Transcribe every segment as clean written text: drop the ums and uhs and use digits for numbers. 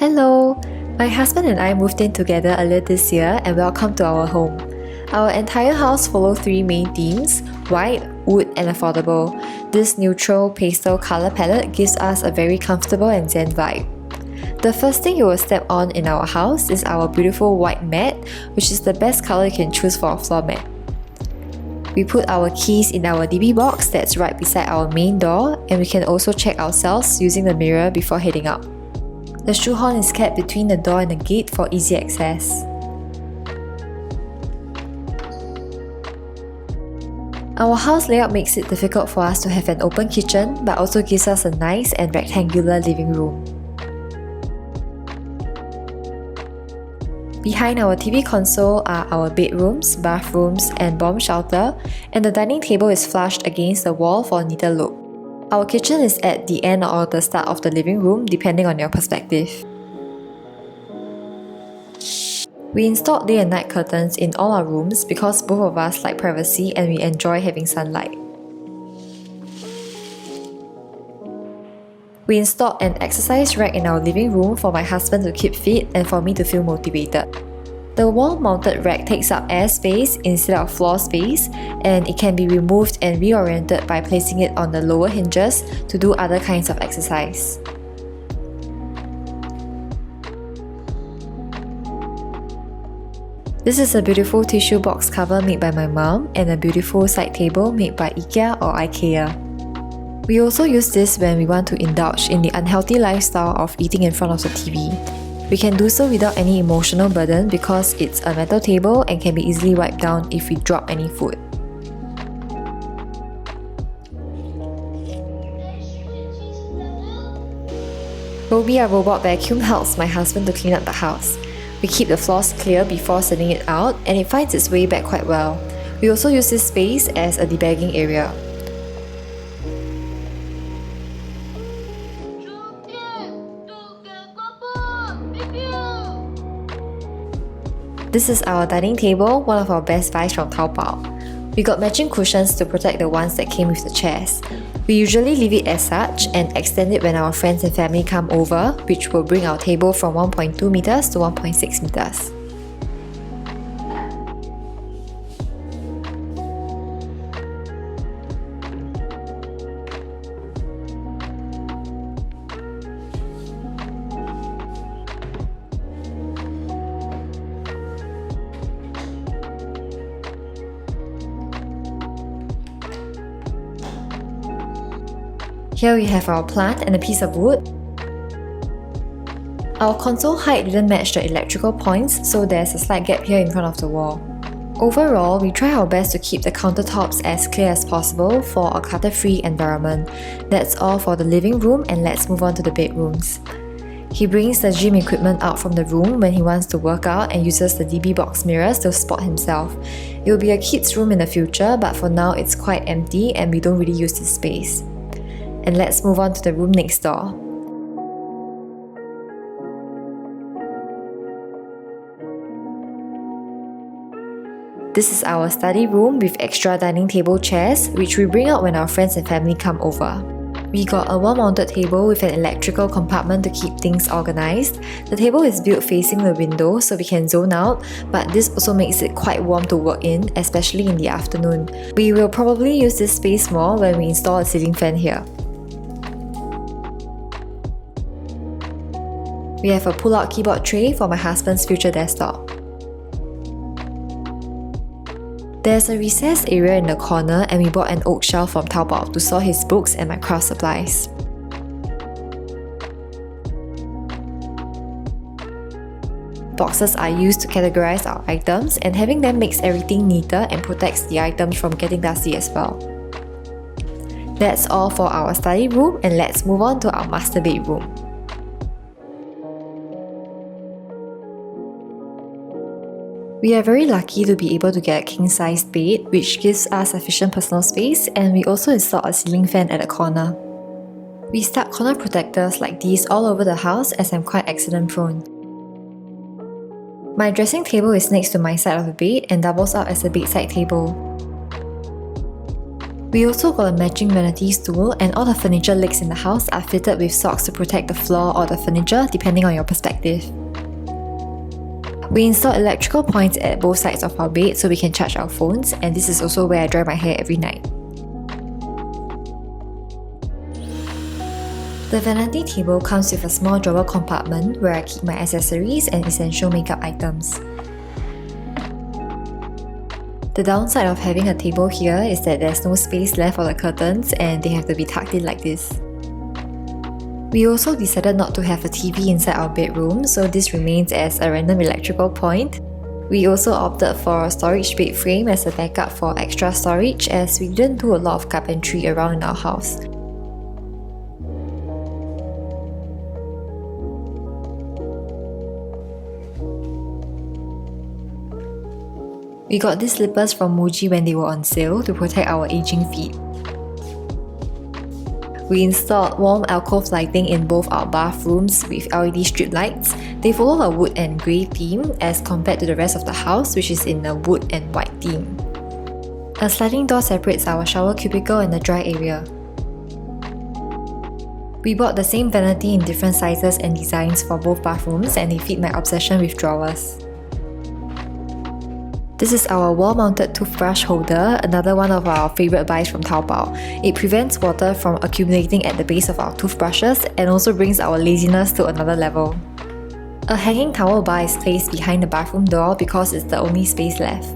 Hello! My husband and I moved in together earlier this year and welcome to our home. Our entire house follows three main themes: white, wood and affordable. This neutral pastel color palette gives us a very comfortable and zen vibe. The first thing you will step on in our house is our beautiful white mat, which is the best color you can choose for a floor mat. We put our keys in our DB box that's right beside our main door, and we can also check ourselves using the mirror before heading out. The shoehorn is kept between the door and the gate for easy access. Our house layout makes it difficult for us to have an open kitchen, but also gives us a nice and rectangular living room. Behind our TV console are our bedrooms, bathrooms, and bomb shelter, and the dining table is flushed against the wall for a neater look. Our kitchen is at the end or the start of the living room, depending on your perspective. We installed day and night curtains in all our rooms because both of us like privacy and we enjoy having sunlight. We installed an exercise rack in our living room for my husband to keep fit and for me to feel motivated. The wall-mounted rack takes up air space instead of floor space, and it can be removed and reoriented by placing it on the lower hinges to do other kinds of exercise. This is a beautiful tissue box cover made by my mom and a beautiful side table made by IKEA or IKEA. We also use this when we want to indulge in the unhealthy lifestyle of eating in front of the TV. We can do so without any emotional burden because it's a metal table and can be easily wiped down if we drop any food. Roby, our robot vacuum, helps my husband to clean up the house. We keep the floors clear before sending it out, and it finds its way back quite well. We also use this space as a debagging area. This is our dining table, one of our best buys from Taobao. We got matching cushions to protect the ones that came with the chairs. We usually leave it as such and extend it when our friends and family come over, which will bring our table from 1.2 meters to 1.6 meters. Here we have our plant and a piece of wood. Our console height didn't match the electrical points, so there's a slight gap here in front of the wall. Overall, we try our best to keep the countertops as clear as possible for a clutter-free environment. That's all for the living room, and let's move on to the bedrooms. He brings the gym equipment out from the room when he wants to work out and uses the DB box mirrors to spot himself. It will be a kid's room in the future, but for now it's quite empty and we don't really use this space. And let's move on to the room next door. This is our study room with extra dining table chairs, which we bring out when our friends and family come over. We got a wall-mounted table with an electrical compartment to keep things organized. The table is built facing the window so we can zone out, but this also makes it quite warm to work in, especially in the afternoon. We will probably use this space more when we install a ceiling fan here. We have a pull-out keyboard tray for my husband's future desktop. There's a recessed area in the corner, and we bought an oak shelf from Taobao to store his books and my craft supplies. Boxes are used to categorize our items, and having them makes everything neater and protects the items from getting dusty as well. That's all for our study room, and let's move on to our master bedroom. We are very lucky to be able to get a king-sized bed, which gives us sufficient personal space, and we also installed a ceiling fan at the corner. We stuck corner protectors like these all over the house as I'm quite accident-prone. My dressing table is next to my side of the bed and doubles up as a bedside table. We also got a matching vanity stool, and all the furniture legs in the house are fitted with socks to protect the floor or the furniture depending on your perspective. We installed electrical points at both sides of our bed so we can charge our phones, and this is also where I dry my hair every night. The vanity table comes with a small drawer compartment where I keep my accessories and essential makeup items. The downside of having a table here is that there's no space left for the curtains and they have to be tucked in like this. We also decided not to have a TV inside our bedroom, so this remains as a random electrical point. We also opted for a storage bed frame as a backup for extra storage, as we didn't do a lot of carpentry around in our house. We got these slippers from Muji when they were on sale to protect our aging feet. We installed warm alcove lighting in both our bathrooms with LED strip lights. They follow a wood and grey theme as compared to the rest of the house, which is in a wood and white theme. A sliding door separates our shower cubicle and the dry area. We bought the same vanity in different sizes and designs for both bathrooms, and they fit my obsession with drawers. This is our wall-mounted toothbrush holder, another one of our favourite buys from Taobao. It prevents water from accumulating at the base of our toothbrushes and also brings our laziness to another level. A hanging towel bar is placed behind the bathroom door because it's the only space left.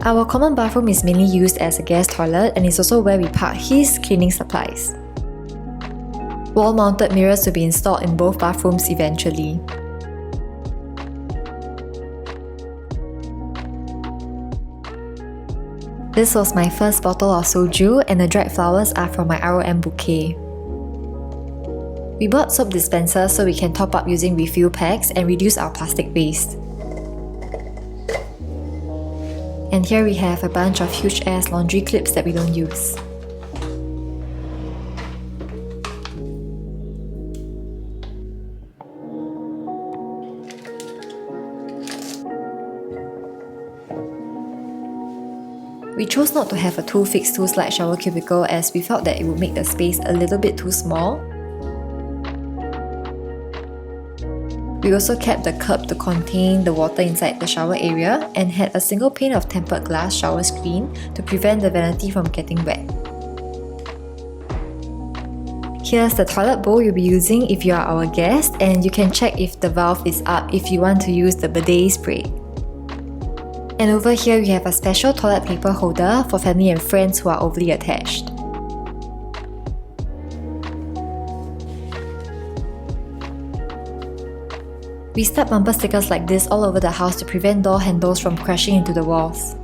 Our common bathroom is mainly used as a guest toilet and is also where we park his cleaning supplies. Wall-mounted mirrors will be installed in both bathrooms eventually. This was my first bottle of soju, and the dried flowers are from my ROM bouquet. We bought soap dispensers so we can top up using refill packs and reduce our plastic waste. And here we have a bunch of huge-ass laundry clips that we don't use. We chose not to have a two-fixed two-slide shower cubicle as we felt that it would make the space a little bit too small. We also kept the curb to contain the water inside the shower area and had a single pane of tempered glass shower screen to prevent the vanity from getting wet. Here's the toilet bowl you'll be using if you are our guest, and you can check if the valve is up if you want to use the bidet spray. And over here we have a special toilet paper holder for family and friends who are overly attached. We stuck bumper stickers like this all over the house to prevent door handles from crashing into the walls.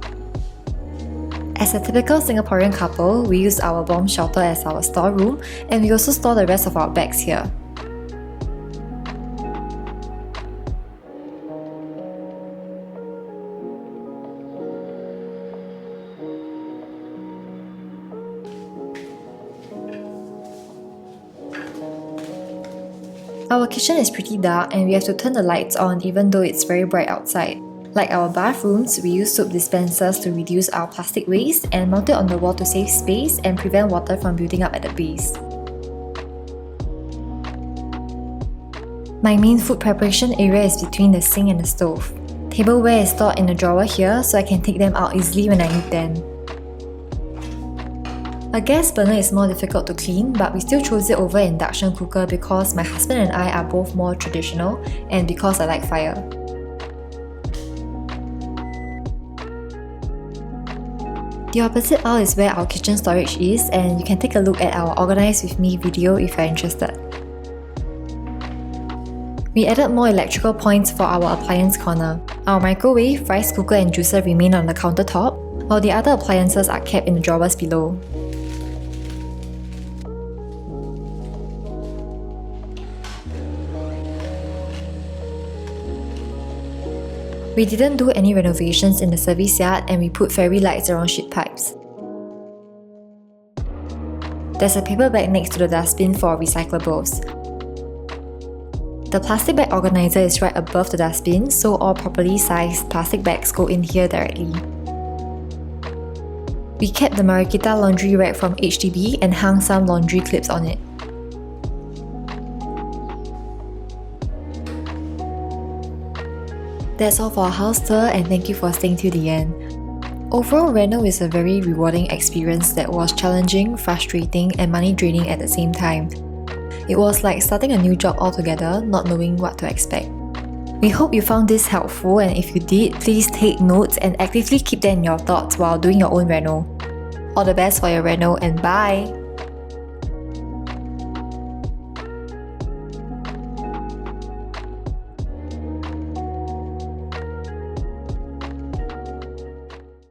As a typical Singaporean couple, we use our bomb shelter as our storeroom, and we also store the rest of our bags here. Our kitchen is pretty dark and we have to turn the lights on even though it's very bright outside. Like our bathrooms, we use soap dispensers to reduce our plastic waste and mount it on the wall to save space and prevent water from building up at the base. My main food preparation area is between the sink and the stove. Tableware is stored in a drawer here so I can take them out easily when I need them. A gas burner is more difficult to clean, but we still chose it over an induction cooker because my husband and I are both more traditional and because I like fire. The opposite aisle is where our kitchen storage is, and you can take a look at our Organize With Me video if you're interested. We added more electrical points for our appliance corner. Our microwave, rice cooker and juicer remain on the countertop, while the other appliances are kept in the drawers below. We didn't do any renovations in the service yard and we put fairy lights around shit pipes. There's a paper bag next to the dustbin for recyclables. The plastic bag organizer is right above the dustbin, so all properly sized plastic bags go in here directly. We kept the Marikita laundry rack from HDB and hung some laundry clips on it. That's all for our house tour, and thank you for staying till the end. Overall, reno is a very rewarding experience that was challenging, frustrating, and money draining at the same time. It was like starting a new job altogether, not knowing what to expect. We hope you found this helpful, and if you did, please take notes and actively keep them in your thoughts while doing your own reno. All the best for your reno, and bye!